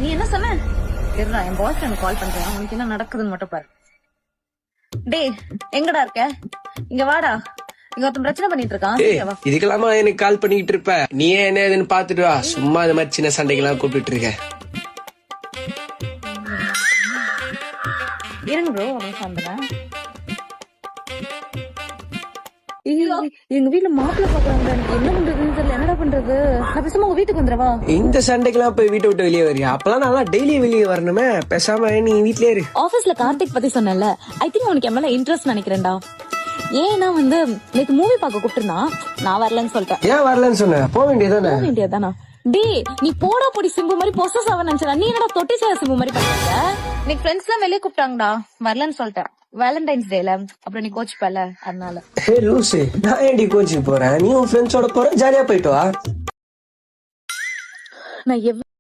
நீ என்ன சொன்ன? இருடா, என் பாய் ஃப்ரெண்ட் கால் பண்றேன், உனக்கு என்ன நடக்குதுன்னு மட்டும் பாரு. டேய், எங்கடா இருக்க? இங்க வாடா. இங்க ஒருத்தன் பிரச்சனை பண்ணிட்டு இருக்கான். சரியா வா. இதுக்கெல்லாமா எனக்கு கால் பண்ணிட்டு இருப்ப? நீ என்ன ஏதுன்னு பாத்துட்டு வா. சும்மா இந்த மாதிரி சின்ன சண்டைக்கெல்லாம் கூப்பிட்டு இருக்க. இருங்க ப்ரோ, ஒரு நிமிஷம் வந்துடுறேன். எங்க வீட்டுல மாப்பிள்ள பாக்குறாங்க, எனக்கு என்ன பண்றதுன்னு தெரியல. என்னடா பண்றது? நான் பேசாம உங்க வீட்டுக்கு வந்துடவா? இந்த சண்டைக்கெல்லாம் போய் வீட்டை விட்டு வெளியே வரியா? அப்பெல்லாம் நல்லா டெய்லி வெளியே வரணுமே. பேசாம நீ வீட்லயே இரு. ஆபீஸ்ல கார்த்திக் பத்தி சொன்னல, ஐ திங்க் உனக்கு என் மேல இன்ட்ரெஸ்ட் நினைக்கிறேன்டா. ஏன்னா நேத்து மூவி பார்க்க கூப்பிட்டுருந்தான், நான் வரலன்னு சொல்லிட்டேன். ஏன் வரலன்னு சொன்ன? போக வேண்டியதானே? போக வேண்டியதானா? டேய், நீ போடா பொடி சிம்பு மாதிரி பொசஸ் ஆக நினைச்சா, நீ என்னடா தொட்டி சேர சிம்பு மாதிரி பண்ற? நீ ஃப்ரெண்ட்ஸ் எல்லாம் வெளியே கூப்பிட்டாங்கடா, வரலன்னு சொல்லிட்டேன். வேலண்டைன்ஸ் டேல அப்புறம் நீ கோச்சுப்பல, அதனால. ஹே லூசு, நான் ஏன்டி கோச்சுக்கு போறேன்? நீ உன் ஃப்ரெண்ட்ஸோட போற, ஜாலியா போயிட்டு வா. நான்